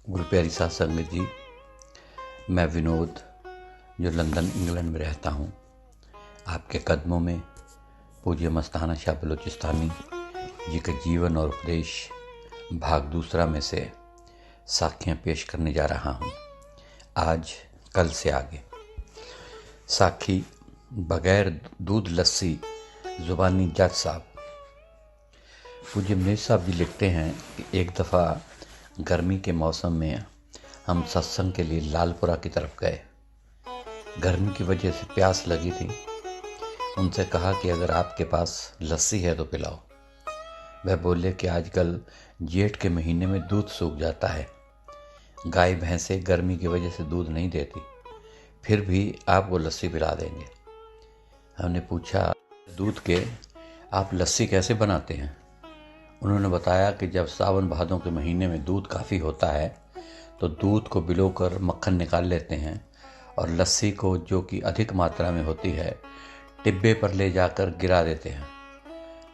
गुरप्यारी साध संगत जी, मैं विनोद जो लंदन इंग्लैंड में रहता हूँ, आपके कदमों में पूज्य मस्ताना शाह बलोचिस्तानी जी के जीवन और उपदेश भाग दूसरा में से साखियाँ पेश करने जा रहा हूँ। आज कल से आगे साखी बगैर दूध लस्सी ज़ुबानी जज साहब। पूज्य मनीष साहब जी लिखते हैं कि एक दफ़ा गर्मी के मौसम में हम सत्संग के लिए लालपुरा की तरफ गए। गर्मी की वजह से प्यास लगी थी। उनसे कहा कि अगर आपके पास लस्सी है तो पिलाओ। वह बोले कि आजकल जेठ के महीने में दूध सूख जाता है, गाय भैंसें गर्मी की वजह से दूध नहीं देती, फिर भी आपको लस्सी पिला देंगे। हमने पूछा, दूध के आप लस्सी कैसे बनाते हैं? उन्होंने बताया कि जब सावन भादों के महीने में दूध काफ़ी होता है तो दूध को भिगोकर मक्खन निकाल लेते हैं और लस्सी को, जो कि अधिक मात्रा में होती है, टिब्बे पर ले जाकर गिरा देते हैं।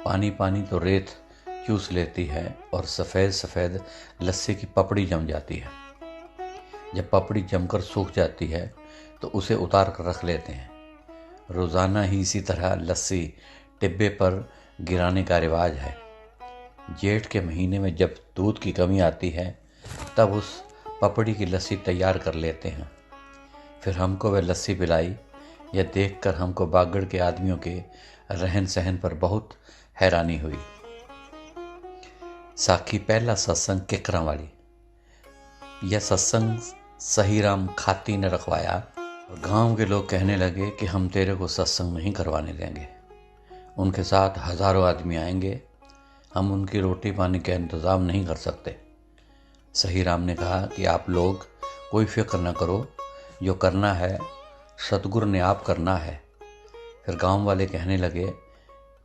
पानी पानी तो रेत चूस लेती है और सफ़ेद सफ़ेद लस्सी की पपड़ी जम जाती है। जब पपड़ी जमकर सूख जाती है तो उसे उतार कर रख लेते हैं। रोज़ाना ही इसी तरह लस्सी टिब्बे पर गिराने का रिवाज है। जेठ के महीने में जब दूध की कमी आती है तब उस पपड़ी की लस्सी तैयार कर लेते हैं। फिर हमको वह लस्सी पिलाई। यह देखकर हमको बागड़ के आदमियों के रहन सहन पर बहुत हैरानी हुई। साखी पहला सत्संग किकरा वाली। यह सत्संग सहीराम खाती ने रखवाया और गांव के लोग कहने लगे कि हम तेरे को सत्संग नहीं करवाने देंगे। उनके साथ हजारों आदमी आएंगे, हम उनकी रोटी पानी का इंतज़ाम नहीं कर सकते। सहीराम ने कहा कि आप लोग कोई फिक्र न करो, जो करना है सतगुरु ने आप करना है। फिर गांव वाले कहने लगे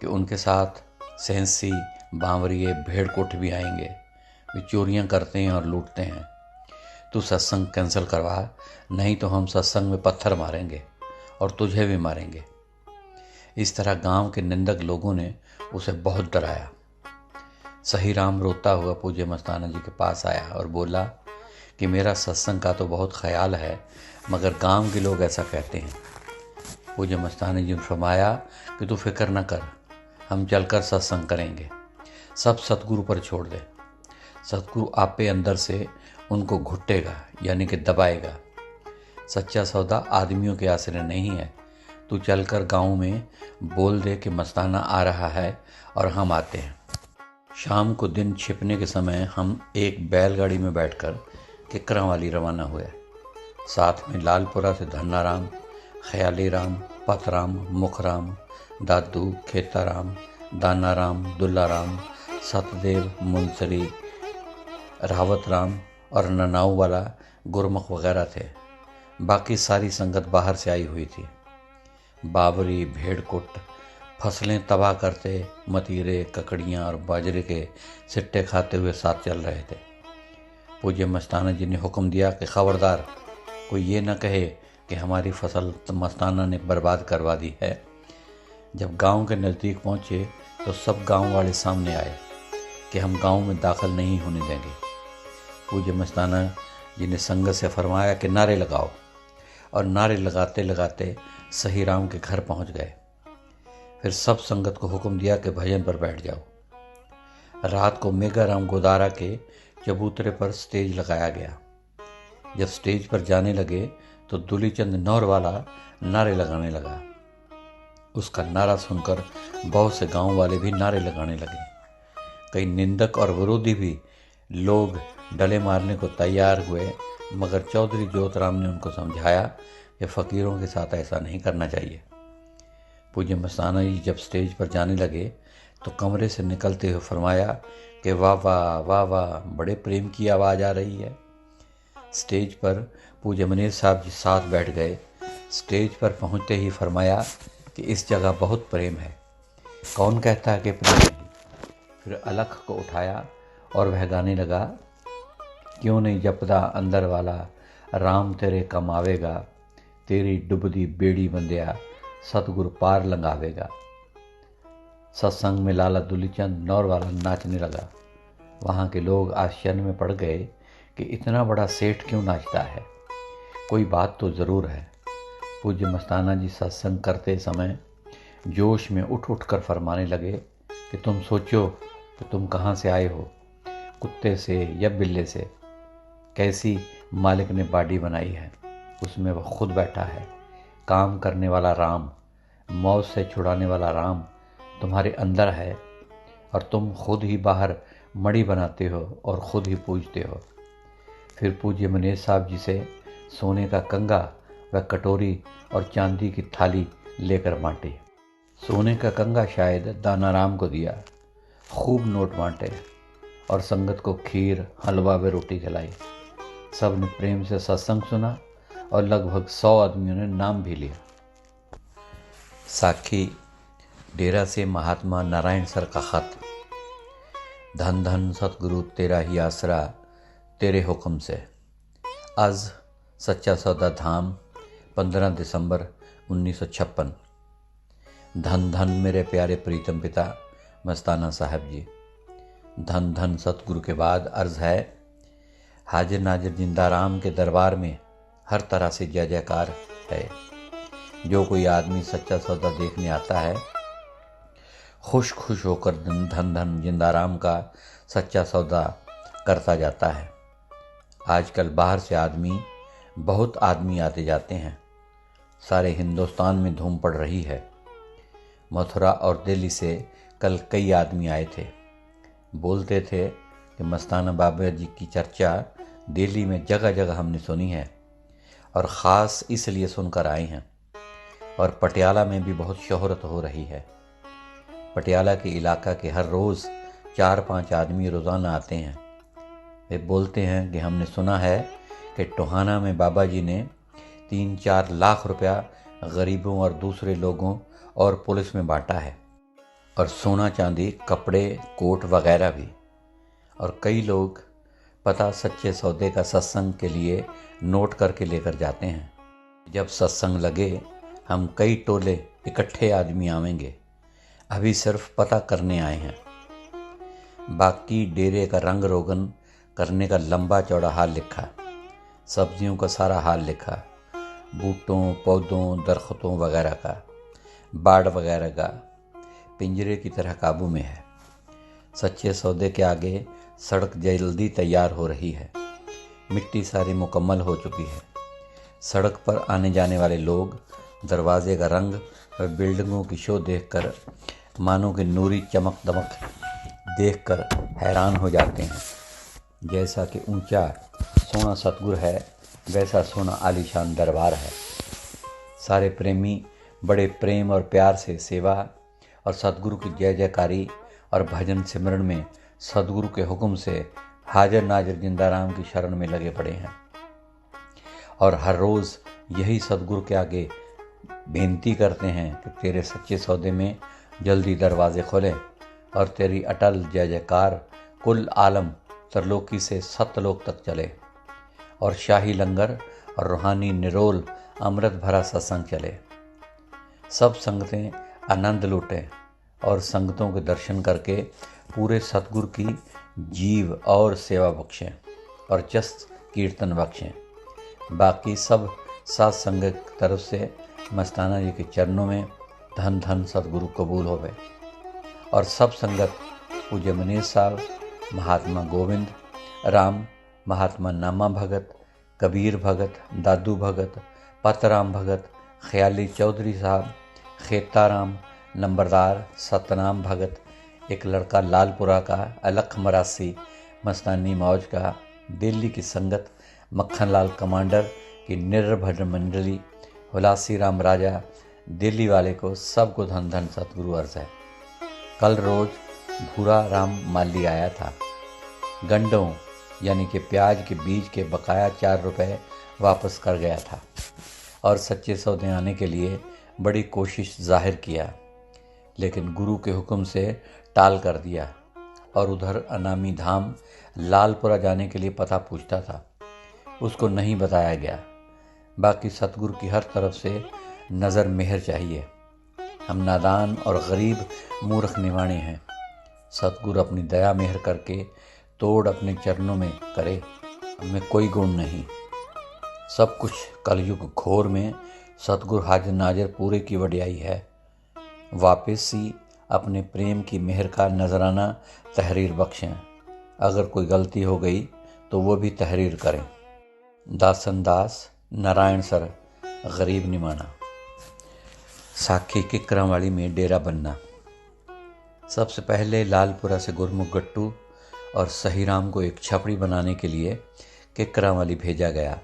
कि उनके साथ सेंसी, बावरिये, भेड़कुट भी आएंगे। वे चोरियां करते हैं और लूटते हैं। तू सत्संग कैंसिल करवा, नहीं तो हम सत्संग में पत्थर मारेंगे और तुझे भी मारेंगे। इस तरह गांव के निंदक लोगों ने उसे बहुत डराया। सहीराम रोता हुआ पूज्य मस्ताना जी के पास आया और बोला कि मेरा सत्संग का तो बहुत ख्याल है, मगर गांव के लोग ऐसा कहते हैं। पूज्य मस्ताना जी ने फरमाया कि तू फिक्र न कर, हम चलकर सत्संग करेंगे। सब सतगुरु पर छोड़ दे। सतगुरु आपे अंदर से उनको घुटेगा, यानी कि दबाएगा। सच्चा सौदा आदमियों के आश्रय नहीं है। तू चलकर गांव में बोल दे कि मस्ताना आ रहा है और हम आते हैं। शाम को दिन छिपने के समय हम एक बैलगाड़ी में बैठकर किकरा वाली रवाना हुए। साथ में लालपुरा से धन्नाराम, ख्यालीराम, पतराम, मुखराम, दादू, खेताराम, दानाराम, दुल्लाराम, सतदेव, मुंसरी, रावतराम और ननाऊ वाला गुरमुख वगैरह थे। बाकी सारी संगत बाहर से आई हुई थी। बावरी, भेड़कुट फसलें तबाह करते मतीरे, ककड़ियाँ और बाजरे के सिट्टे खाते हुए साथ चल रहे थे। पूज्य मस्ताना जी ने हुक्म दिया कि खबरदार कोई ये न कहे कि हमारी फसल तो मस्ताना ने बर्बाद करवा दी है। जब गांव के नज़दीक पहुँचे तो सब गांव वाले सामने आए कि हम गांव में दाखिल नहीं होने देंगे। पूज्य मस्ताना जी ने संगत से फरमाया कि नारे लगाओ, और नारे लगाते लगाते सहीराम के घर पहुँच गए। फिर सब संगत को हुक्म दिया कि भजन पर बैठ जाओ। रात को मेघाराम गोदारा के चबूतरे पर स्टेज लगाया गया। जब स्टेज पर जाने लगे तो दुलीचंद नौर वाला नारे लगाने लगा। उसका नारा सुनकर बहुत से गांव वाले भी नारे लगाने लगे। कई निंदक और विरोधी भी लोग डले मारने को तैयार हुए, मगर चौधरी ज्योतराम ने उनको समझाया कि फ़कीरों के साथ ऐसा नहीं करना चाहिए। पूज्य मस्ताना जी जब स्टेज पर जाने लगे तो कमरे से निकलते हुए फरमाया कि वाह वाह वाह वाह, बड़े प्रेम की आवाज़ आ रही है। स्टेज पर पूज्य मनीष साहब जी साथ बैठ गए। स्टेज पर पहुंचते ही फरमाया कि इस जगह बहुत प्रेम है। कौन कहता है कि प्रेम नहीं? फिर अलख को उठाया और वह गाने लगा, क्यों नहीं जपदा अंदर वाला, राम तेरे कम आवेगा, तेरी डुबदी बेड़ी बंदिया, सतगुरु पार लंघावेगा। सत्संग में लाला दुलीचंद नौर वाला नाचने लगा। वहाँ के लोग आश्चर्य में पड़ गए कि इतना बड़ा सेठ क्यों नाचता है, कोई बात तो ज़रूर है। पूज्य मस्ताना जी सत्संग करते समय जोश में उठ उठ कर फरमाने लगे कि तुम सोचो कि तुम कहाँ से आए हो, कुत्ते से या बिल्ले से। कैसी मालिक ने बाडी बनाई है, उसमें वह खुद बैठा है। काम करने वाला राम, मौत से छुड़ाने वाला राम तुम्हारे अंदर है और तुम खुद ही बाहर मड़ी बनाते हो और खुद ही पूजते हो। फिर पूज्य मनेश साहब जी से सोने का कंगा व कटोरी और चांदी की थाली लेकर बांटी। सोने का कंगा शायद दानाराम को दिया, खूब नोट बांटे और संगत को खीर, हलवा व रोटी खिलाई। सब ने प्रेम से सत्संग सुना और लगभग 100 आदमियों ने नाम भी लिया। साखी डेरा से महात्मा नारायण सर का खत। धन धन सतगुरु तेरा ही आसरा, तेरे हुक्म से। आज सच्चा सौदा धाम, 15 दिसंबर 1956। धन धन मेरे प्यारे प्रीतम पिता मस्ताना साहब जी। धन धन सतगुरु के बाद अर्ज है, हाजिर नाजिर जिंदाराम के दरबार में हर तरह से जय जयकार है। जो कोई आदमी सच्चा सौदा देखने आता है, खुश खुश होकर धन धन जिंदाराम का सच्चा सौदा करता जाता है। आजकल बाहर से बहुत आदमी आते जाते हैं। सारे हिंदुस्तान में धूम पड़ रही है। मथुरा और दिल्ली से कल कई आदमी आए थे। बोलते थे कि मस्ताना बाबा जी की चर्चा दिल्ली में जगह जगह हमने सुनी है और ख़ास इसलिए सुनकर आए हैं। और पटियाला में भी बहुत शोहरत हो रही है। पटियाला के इलाका के हर रोज़ 4-5 आदमी रोज़ाना आते हैं। वे बोलते हैं कि हमने सुना है कि टोहाना में बाबा जी ने 3-4 लाख रुपया गरीबों और दूसरे लोगों और पुलिस में बांटा है, और सोना चांदी, कपड़े, कोट वगैरह भी। और कई लोग पता सच्चे सौदे का सत्संग के लिए नोट करके लेकर जाते हैं। जब सत्संग लगे हम कई टोले इकट्ठे आदमी आवेंगे। अभी सिर्फ पता करने आए हैं। बाकी डेरे का रंग रोगन करने का लंबा चौड़ा हाल लिखा, सब्जियों का सारा हाल लिखा, बूटों, पौधों, दरख्तों वगैरह का, बाड़ वगैरह का पिंजरे की तरह काबू में है। सच्चे सौदे के आगे सड़क जल्दी तैयार हो रही है। मिट्टी सारी मुकम्मल हो चुकी है। सड़क पर आने जाने वाले लोग दरवाजे का रंग व बिल्डिंगों की शो देखकर मानो कि नूरी चमक दमक देखकर हैरान हो जाते हैं। जैसा कि ऊंचा सोना सतगुरु है, वैसा सोना आलीशान दरबार है। सारे प्रेमी बड़े प्रेम और प्यार से सेवा और सतगुरु की जय जयकारी और भजन सिमरन में सतगुरु के हुक्म से हाजिर नाजिर जिंदाराम की शरण में लगे पड़े हैं। और हर रोज़ यही सतगुरु के आगे बेनती करते हैं कि तेरे सच्चे सौदे में जल्दी दरवाजे खोले और तेरी अटल जय जयकार कुल आलम तरलोकी से सतलोक तक चले और शाही लंगर और रूहानी निरोल अमृत भरा सत्संग चले। सब संगतें आनंद लूटें और संगतों के दर्शन करके पूरे सतगुरु की जीव और सेवा बख्शें और जस कीर्तन बख्शें। बाकी सब सात संगत की तरफ से मस्ताना जी के चरणों में धन धन सतगुरु कबूल होवे। और सब संगत पूज्य मनीष साहब, महात्मा गोविंद राम, महात्मा नामा भगत, कबीर भगत, दादू भगत, पतराम भगत, ख्याली चौधरी साहब, खेताराम, नंबरदार, सतनाम भगत, एक लड़का लालपुरा का, अलख मरासी, मस्तानी मौज का, दिल्ली की संगत, मक्खनलाल कमांडर की निर्भर मंडली, हुलासी राम राजा, दिल्ली वाले को सबको धन धन सतगुरु अर्ज है। कल रोज भूरा राम माली आया था। गंडों यानी कि प्याज के बीज के बकाया 4 रुपए वापस कर गया था और सच्चे सौदे आने के लिए बड़ी कोशिश जाहिर किया, लेकिन गुरु के हुक्म से टाल कर दिया। और उधर अनामी धाम लालपुरा जाने के लिए पता पूछता था, उसको नहीं बताया गया। बाकी सतगुरु की हर तरफ से नज़र मेहर चाहिए। हम नादान और गरीब मूर्ख निवाणे हैं। सतगुरु अपनी दया मेहर करके तोड़ अपने चरणों में करे हमें कोई गुण नहीं, सब कुछ कलयुग घोर में सतगुरु हाजिर नाजिर पूरे की वड्याई है। वापसी अपने प्रेम की मेहर का नजराना तहरीर बख्शें। अगर कोई गलती हो गई तो वो भी तहरीर करें। दासन दास नारायण सर गरीब निमाना। साखी किकरावाली में डेरा बनना। सबसे पहले लालपुरा से गुरमुख गट्टू और सहीराम को एक छपड़ी बनाने के लिए किकरावाली भेजा गया।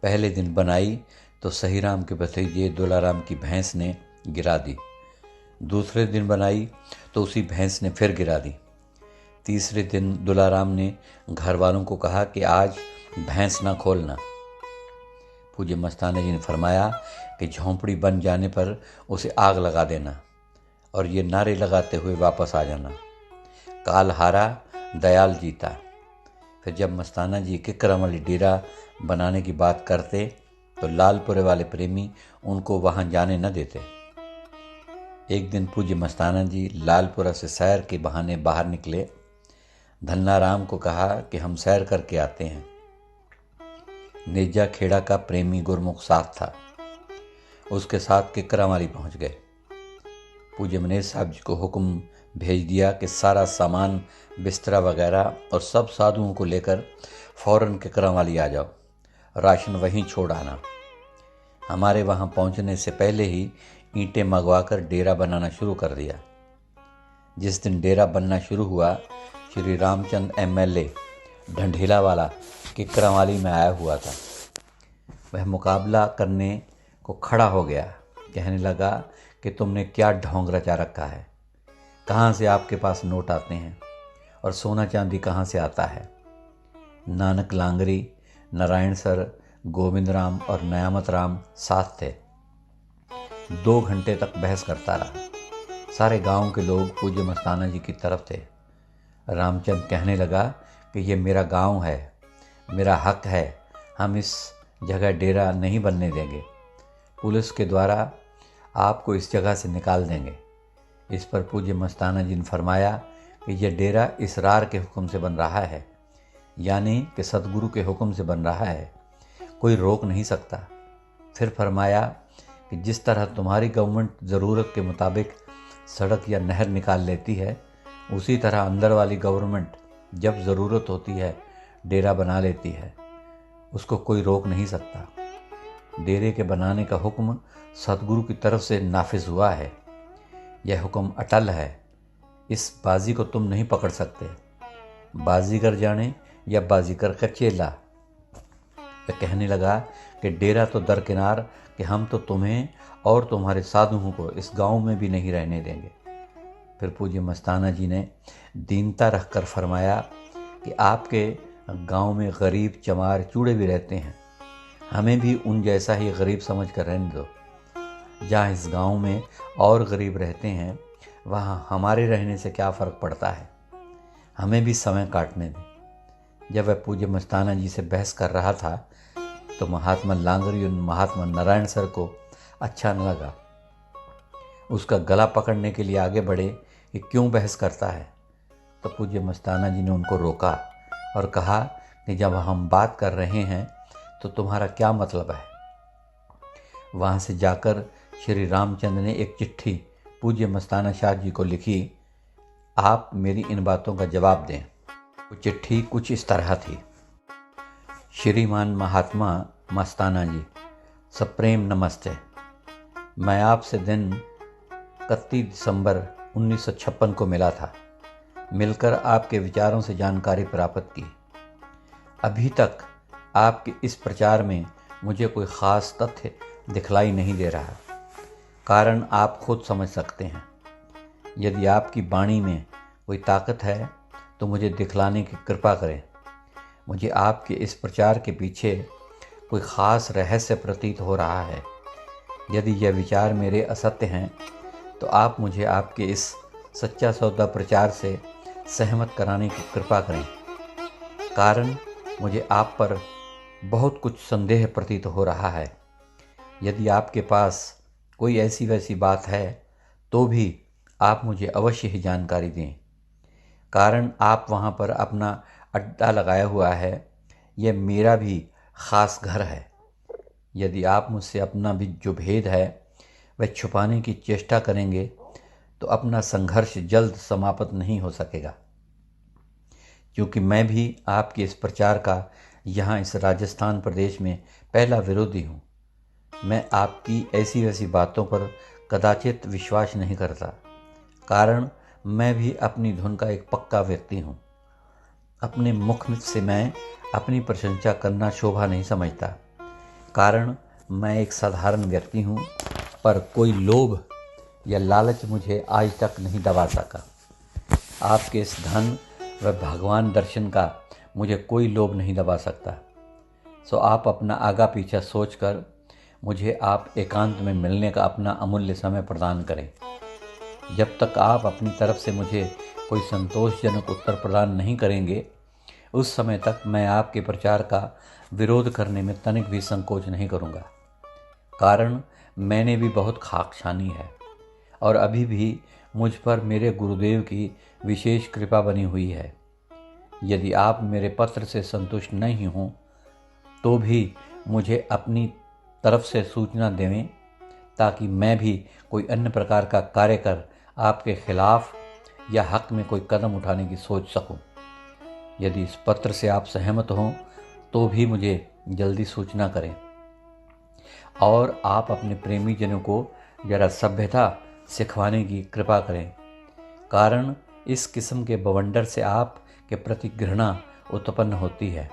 पहले दिन बनाई तो सहीराम के भतीजे दुलाराम की भैंस ने गिरा दी। दूसरे दिन बनाई तो उसी भैंस ने फिर गिरा दी। तीसरे दिन दुलाराम ने घर वालों को कहा कि आज भैंस ना खोलना। पूज्य मस्ताना जी ने फरमाया कि झोंपड़ी बन जाने पर उसे आग लगा देना और ये नारे लगाते हुए वापस आ जाना। काल हारा दयाल जीता। फिर जब मस्ताना जी किकरावाली डेरा बनाने की बात करते तो लालपुरे वाले प्रेमी उनको वहां जाने न देते। एक दिन पूज्य मस्ताना जी लालपुरा से सैर के बहाने बाहर निकले। धन्नाराम को कहा कि हम सैर करके आते हैं। नेजा खेड़ा का प्रेमी गुरमुख साथ था। उसके साथ किकरावाली पहुंच गए। पूज्य मनेश साहब जी को हुक्म भेज दिया कि सारा सामान बिस्तरा वगैरह और सब साधुओं को लेकर फौरन किकरावाली आ जाओ, राशन वहीं छोड़ आना। हमारे वहां पहुंचने से पहले ही ईंटें मंगवाकर डेरा बनाना शुरू कर दिया। जिस दिन डेरा बनना शुरू हुआ, श्री रामचंद एमएलए ढंढेला वाला किकरावाली में आया हुआ था। वह मुकाबला करने को खड़ा हो गया। कहने लगा कि तुमने क्या ढोंग रचा रखा है, कहाँ से आपके पास नोट आते हैं और सोना चांदी कहाँ से आता है। नानक लांगरी, नारायण सर, गोविंद राम और नयामत राम साथ थे। 2 घंटे तक बहस करता रहा। सारे गांव के लोग पूज्य मस्ताना जी की तरफ थे। रामचंद कहने लगा कि ये मेरा गांव है, मेरा हक है, हम इस जगह डेरा नहीं बनने देंगे। पुलिस के द्वारा आपको इस जगह से निकाल देंगे। इस पर पूज्य मस्ताना जी ने फरमाया कि यह डेरा इसरार के हुक्म से बन रहा है, यानी कि सतगुरु के हुक्म से बन रहा है, कोई रोक नहीं सकता। फिर फरमाया कि जिस तरह तुम्हारी गवर्नमेंट ज़रूरत के मुताबिक सड़क या नहर निकाल लेती है, उसी तरह अंदर वाली गवर्नमेंट जब ज़रूरत होती है डेरा बना लेती है, उसको कोई रोक नहीं सकता। डेरे के बनाने का हुक्म सतगुरु की तरफ से नाफिज हुआ है। यह हुक्म अटल है, इस बाजी को तुम नहीं पकड़ सकते। बाजीगर जाने या बाजीगर का चेला। वह कहने लगा कि डेरा तो दरकिनार कि हम तो तुम्हें और तुम्हारे साधुओं को इस गांव में भी नहीं रहने देंगे। फिर पूज्य मस्ताना जी ने दीनता रखकर फरमाया कि आपके गांव में गरीब चमार चूड़े भी रहते हैं, हमें भी उन जैसा ही गरीब समझ कर रहने दो। जहाँ इस गांव में और गरीब रहते हैं, वहाँ हमारे रहने से क्या फ़र्क पड़ता है, हमें भी समय काटने दें। जब वह पूज्य मस्ताना जी से बहस कर रहा था तो महात्मा लांगरी और महात्मा नारायण सर को अच्छा न लगा। उसका गला पकड़ने के लिए आगे बढ़े कि क्यों बहस करता है। तो पूज्य मस्ताना जी ने उनको रोका और कहा कि जब हम बात कर रहे हैं तो तुम्हारा क्या मतलब है। वहाँ से जाकर श्री रामचंद्र ने एक चिट्ठी पूज्य मस्ताना शाह जी को लिखी, आप मेरी इन बातों का जवाब दें। वो चिट्ठी कुछ इस तरह थी। श्रीमान महात्मा मस्ताना जी, सप्रेम नमस्ते। मैं आपसे दिन 31 दिसंबर 1956 को मिला था। मिलकर आपके विचारों से जानकारी प्राप्त की। अभी तक आपके इस प्रचार में मुझे कोई ख़ास तथ्य दिखलाई नहीं दे रहा। कारण आप खुद समझ सकते हैं। यदि आपकी वाणी में कोई ताकत है तो मुझे दिखलाने की कृपा करें। मुझे आपके इस प्रचार के पीछे कोई ख़ास रहस्य प्रतीत हो रहा है। यदि यह विचार मेरे असत्य हैं तो आप मुझे आपके इस सच्चा सौदा प्रचार से सहमत कराने की कृपा करें। कारण मुझे आप पर बहुत कुछ संदेह प्रतीत हो रहा है। यदि आपके पास कोई ऐसी वैसी बात है तो भी आप मुझे अवश्य ही जानकारी दें। कारण आप वहाँ पर अपना अड्डा लगाया हुआ है, यह मेरा भी ख़ास घर है। यदि आप मुझसे अपना भी जो भेद है वह छुपाने की चेष्टा करेंगे तो अपना संघर्ष जल्द समाप्त नहीं हो सकेगा, क्योंकि मैं भी आपके इस प्रचार का यहाँ इस राजस्थान प्रदेश में पहला विरोधी हूँ। मैं आपकी ऐसी वैसी बातों पर कदाचित विश्वास नहीं करता, कारण मैं भी अपनी धुन का एक पक्का व्यक्ति हूँ। अपने मुख से मैं अपनी प्रशंसा करना शोभा नहीं समझता, कारण मैं एक साधारण व्यक्ति हूँ, पर कोई लोभ या लालच मुझे आज तक नहीं दबा सका। आपके इस धन व भगवान दर्शन का मुझे कोई लोभ नहीं दबा सकता। सो आप अपना आगा पीछा सोचकर मुझे आप एकांत में मिलने का अपना अमूल्य समय प्रदान करें। जब तक आप अपनी तरफ से मुझे कोई संतोषजनक उत्तर प्रदान नहीं करेंगे, उस समय तक मैं आपके प्रचार का विरोध करने में तनिक भी संकोच नहीं करूँगा। कारण मैंने भी बहुत खाक छानी है और अभी भी मुझ पर मेरे गुरुदेव की विशेष कृपा बनी हुई है। यदि आप मेरे पत्र से संतुष्ट नहीं हों तो भी मुझे अपनी तरफ से सूचना देवें, ताकि मैं भी कोई अन्य प्रकार का कार्य कर आपके खिलाफ या हक में कोई कदम उठाने की सोच सकूं। यदि इस पत्र से आप सहमत हों तो भी मुझे जल्दी सूचना करें और आप अपने प्रेमी जनों को जरा सभ्यता सिखवाने की कृपा करें, कारण इस किस्म के बवंडर से आप के प्रति घृणा उत्पन्न होती है।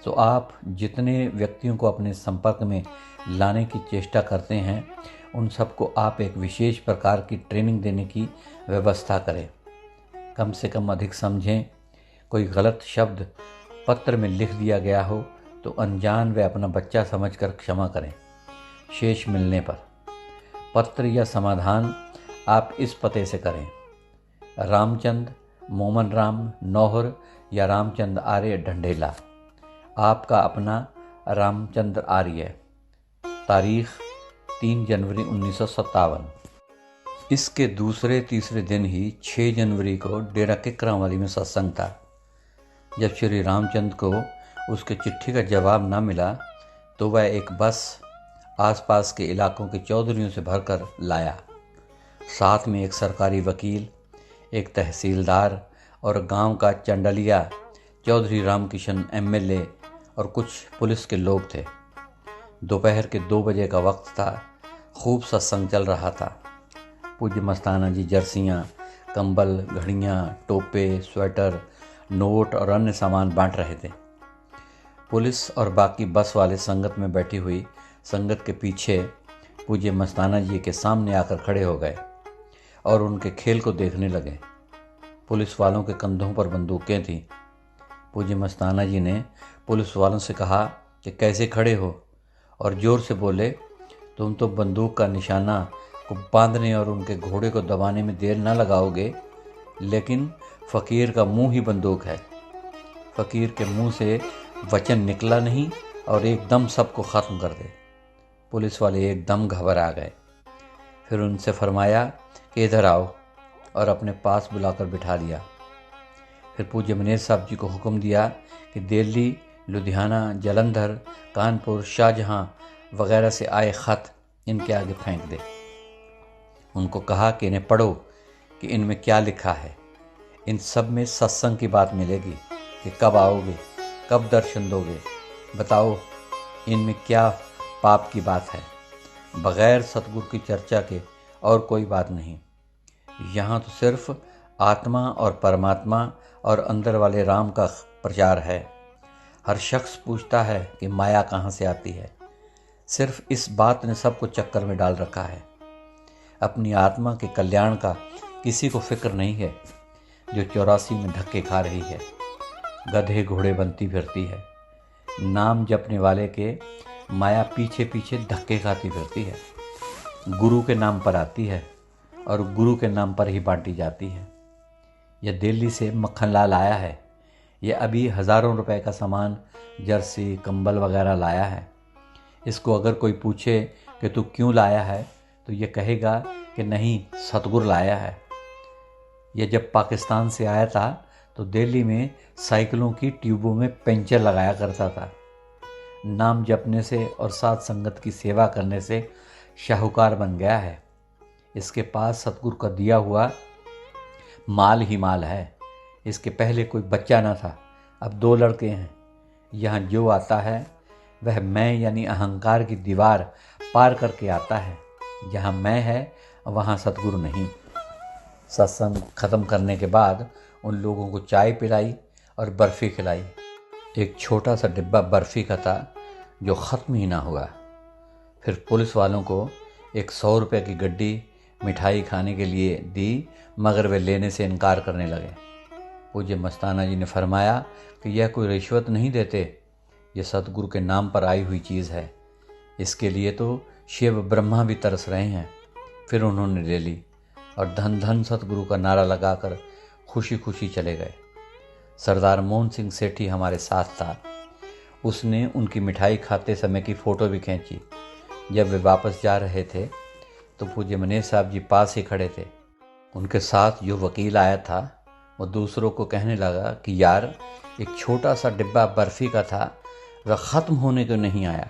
तो आप जितने व्यक्तियों को अपने संपर्क में लाने की चेष्टा करते हैं, उन सबको आप एक विशेष प्रकार की ट्रेनिंग देने की व्यवस्था करें। कम से कम अधिक समझें। कोई गलत शब्द पत्र में लिख दिया गया हो तो अनजान व अपना बच्चा समझकर क्षमा करें। शेष मिलने पर पत्र या समाधान आप इस पते से करें: रामचंद मोमन राम नौहर या रामचंद आर्य ढंढेला। आपका अपना रामचंद्र आर्य। तारीख 3 जनवरी 1957। इसके दूसरे तीसरे दिन ही 6 जनवरी को डेरा किकरांवाली में सत्संग था। जब श्री रामचंद्र को उसके चिट्ठी का जवाब न मिला तो वह एक बस आसपास के इलाकों के चौधरियों से भरकर लाया। साथ में एक सरकारी वकील, एक तहसीलदार और गांव का चंडलिया चौधरी रामकिशन एमएलए और कुछ पुलिस के लोग थे। दोपहर के 2 बजे का वक्त था। खूब सत्संग चल रहा था। पूज्य मस्ताना जी जर्सियाँ, कंबल, घड़ियाँ, टोपे, स्वेटर, नोट और अन्य सामान बांट रहे थे। पुलिस और बाकी बस वाले संगत में बैठी हुई संगत के पीछे पूज्य मस्ताना जी के सामने आकर खड़े हो गए और उनके खेल को देखने लगे। पुलिस वालों के कंधों पर बंदूकें थीं। पूज्य मस्ताना जी ने पुलिस वालों से कहा कि कैसे खड़े हो, और जोर से बोले, तुम तो बंदूक का निशाना को बांधने और उनके घोड़े को दबाने में देर न लगाओगे, लेकिन फ़कीर का मुंह ही बंदूक है। फ़कीर के मुंह से वचन निकला नहीं और एकदम सबको ख़त्म कर दे। पुलिस वाले एकदम घबरा गए। फिर उनसे फरमाया कि इधर आओ, और अपने पास बुलाकर बिठा दिया। फिर पूज्य मनेर साहब जी को हुक्म दिया कि दिल्ली, लुधियाना, जालंधर, कानपुर, शाहजहां वगैरह से आए ख़त इनके आगे फेंक दे। उनको कहा कि इन्हें पढ़ो कि इनमें क्या लिखा है। इन सब में सत्संग की बात मिलेगी कि कब आओगे, कब दर्शन दोगे, बताओ इनमें क्या पाप की बात है। बग़ैर सतगुरु की चर्चा के और कोई बात नहीं। यहाँ तो सिर्फ आत्मा और परमात्मा और अंदर वाले राम का प्रचार है। हर शख्स पूछता है कि माया कहाँ से आती है। सिर्फ इस बात ने सबको चक्कर में डाल रखा है। अपनी आत्मा के कल्याण का किसी को फिक्र नहीं है। जो 84 में धक्के खा रही है, गधे घोड़े बनती फिरती है। नाम जपने वाले के माया पीछे पीछे धक्के खाती फिरती है। गुरु के नाम पर आती है और गुरु के नाम पर ही बांटी जाती है। यह दिल्ली से मक्खनलाल आया है। यह अभी हज़ारों रुपए का सामान, जर्सी, कंबल वगैरह लाया है। इसको अगर कोई पूछे कि तू क्यों लाया है तो ये कहेगा कि नहीं, सतगुरु लाया है। यह जब पाकिस्तान से आया था तो दिल्ली में साइकिलों की ट्यूबों में पंचर लगाया करता था। नाम जपने से और साथ संगत की सेवा करने से शाहूकार बन गया है। इसके पास सतगुरु का दिया हुआ माल ही माल है। इसके पहले कोई बच्चा न था, अब 2 लड़के हैं। यहाँ जो आता है वह मैं यानी अहंकार की दीवार पार करके आता है। जहाँ मैं है वहाँ सतगुरु नहीं। सत्संग खत्म करने के बाद उन लोगों को चाय पिलाई और बर्फ़ी खिलाई। एक छोटा सा डिब्बा बर्फ़ी का था जो ख़त्म ही ना हुआ। फिर पुलिस वालों को एक 100 रुपये की गड्डी मिठाई खाने के लिए दी, मगर वे लेने से इनकार करने लगे। पूज्य मस्ताना जी ने फरमाया कि यह कोई रिश्वत नहीं देते, यह सतगुरु के नाम पर आई हुई चीज़ है। इसके लिए तो शिव ब्रह्मा भी तरस रहे हैं। फिर उन्होंने ले ली और धन धन सतगुरु का नारा लगाकर खुशी खुशी चले गए। सरदार मोहन सिंह सेठी हमारे साथ था। उसने उनकी मिठाई खाते समय की फ़ोटो भी खींची। जब वे वापस जा रहे थे तो पूज्य मनेश साहब जी पास ही खड़े थे। उनके साथ जो वकील आया था वो दूसरों को कहने लगा कि यार, एक छोटा सा डिब्बा बर्फ़ी का था, वह ख़त्म होने को नहीं आया।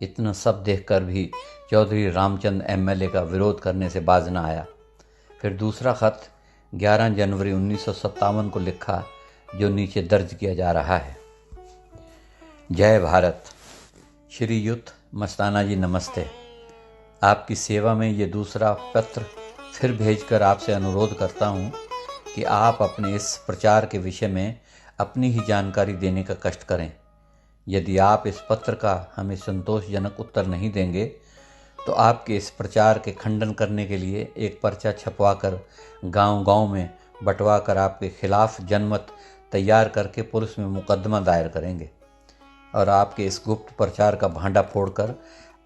इतना सब देखकर भी चौधरी रामचंद एमएलए का विरोध करने से बाज न आया। फिर दूसरा ख़त 11 जनवरी 1957 को लिखा, जो नीचे दर्ज किया जा रहा है। जय भारत। श्रीयुत मस्ताना जी नमस्ते। आपकी सेवा में ये दूसरा पत्र फिर भेजकर आपसे अनुरोध करता हूँ कि आप अपने इस प्रचार के विषय में अपनी ही जानकारी देने का कष्ट करें। यदि आप इस पत्र का हमें संतोषजनक उत्तर नहीं देंगे तो आपके इस प्रचार के खंडन करने के लिए एक पर्चा छपवाकर गांव-गांव में बंटवाकर आपके खिलाफ जनमत तैयार करके पुलिस में मुकदमा दायर करेंगे और आपके इस गुप्त प्रचार का भांडा फोड़कर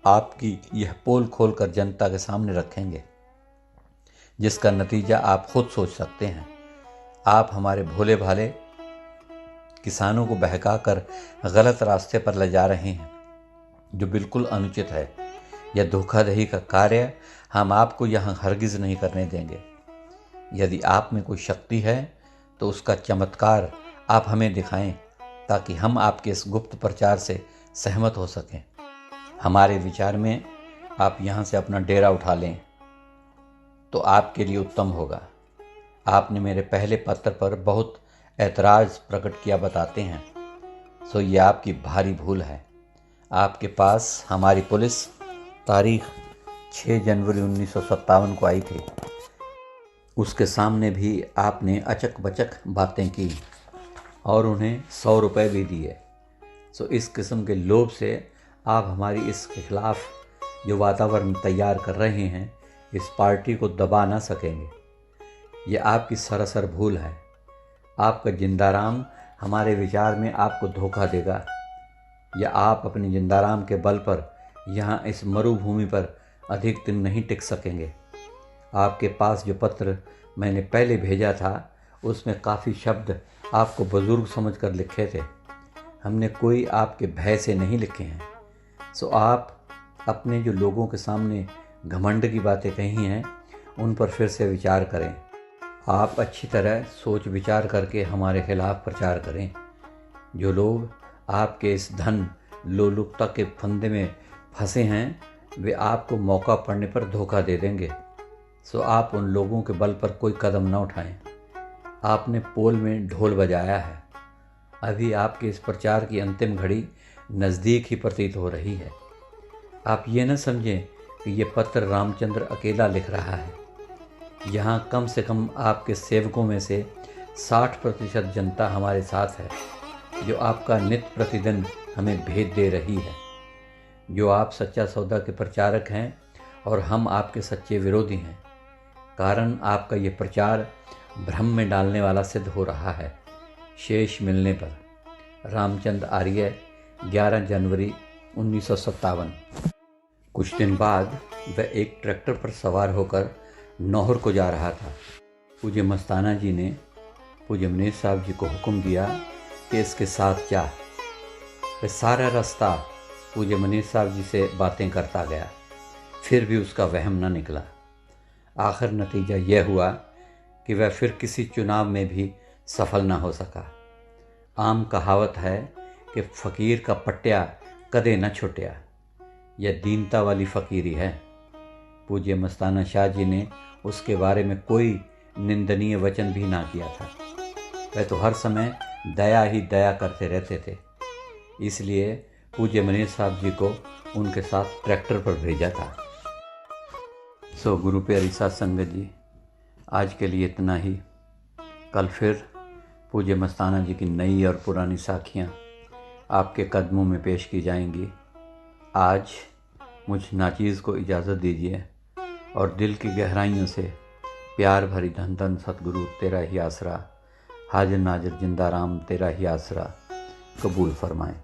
आपकी यह पोल खोलकर जनता के सामने रखेंगे, जिसका नतीजा आप खुद सोच सकते हैं। आप हमारे भोले भाले किसानों को बहकाकर गलत रास्ते पर ले जा रहे हैं, जो बिल्कुल अनुचित है। यह धोखाधड़ी का कार्य हम आपको यहाँ हरगिज़ नहीं करने देंगे। यदि आप में कोई शक्ति है तो उसका चमत्कार आप हमें दिखाएं, ताकि हम आपके इस गुप्त प्रचार से सहमत हो सकें। हमारे विचार में आप यहाँ से अपना डेरा उठा लें तो आपके लिए उत्तम होगा। आपने मेरे पहले पत्र पर बहुत ऐतराज़ प्रकट किया बताते हैं, सो ये आपकी भारी भूल है। आपके पास हमारी पुलिस तारीख 6 जनवरी 1957 को आई थी। उसके सामने भी आपने अचक बचक बातें की और उन्हें 100 रुपये भी दिए। सो इस किस्म के लोभ से आप हमारी इसके खिलाफ जो वातावरण तैयार कर रहे हैं, इस पार्टी को दबा ना सकेंगे। यह आपकी सरासर भूल है। आपका जिंदाराम हमारे विचार में आपको धोखा देगा, या आप अपने जिंदाराम के बल पर यहाँ इस मरुभूमि पर अधिक दिन नहीं टिक सकेंगे। आपके पास जो पत्र मैंने पहले भेजा था, उसमें काफ़ी शब्द आपको बुजुर्ग समझकर लिखे थे। हमने कोई आपके भय से नहीं लिखे हैं। सो आप अपने जो लोगों के सामने घमंड की बातें कही हैं, उन पर फिर से विचार करें। आप अच्छी तरह सोच विचार करके हमारे खिलाफ प्रचार करें। जो लोग आपके इस धन लोलुपता के फंदे में फंसे हैं, वे आपको मौका पड़ने पर धोखा दे देंगे। सो आप उन लोगों के बल पर कोई कदम न उठाएं। आपने पोल में ढोल बजाया है। अभी आपके इस प्रचार की अंतिम घड़ी नज़दीक ही प्रतीत हो रही है। आप ये न समझें कि ये पत्र रामचंद्र अकेला लिख रहा है। यहाँ कम से कम आपके सेवकों में से 60% जनता हमारे साथ है, जो आपका नित्य प्रतिदिन हमें भेद दे रही है। जो आप सच्चा सौदा के प्रचारक हैं और हम आपके सच्चे विरोधी हैं। कारण आपका ये प्रचार भ्रम में डालने वाला सिद्ध हो रहा है। शेष मिलने पर। रामचंद आर्य, 11 जनवरी 1957। कुछ दिन बाद वह एक ट्रैक्टर पर सवार होकर नौहर को जा रहा था। पूज्य मस्ताना जी ने पूज्य मनीष साहब जी को हुक्म दिया कि इसके साथ जा। वह सारा रास्ता पूज्य मनीष साहब जी से बातें करता गया, फिर भी उसका वहम न निकला। आखिर नतीजा यह हुआ कि वह फिर किसी चुनाव में भी सफल ना हो सका। आम कहावत है कि फ़कीर का पट्या कदे न छुट्या। यह दीनता वाली फ़कीरी है। पूज्य मस्ताना शाह जी ने उसके बारे में कोई निंदनीय वचन भी ना किया था। वह तो हर समय दया ही दया करते रहते थे। इसलिए पूज्य मनीष साहब जी को उनके साथ ट्रैक्टर पर भेजा था। सो गुरु प्यारी साध संगत जी, आज के लिए इतना ही। कल फिर पूज्य मस्ताना जी की नई और पुरानी साखियाँ आपके कदमों में पेश की जाएंगी। आज मुझ नाचीज़ को इजाज़त दीजिए और दिल की गहराइयों से प्यार भरी धन धन सतगुरु तेरा ही आसरा, हाजिर नाजिर जिंदा राम तेरा ही आसरा कबूल फरमाएं।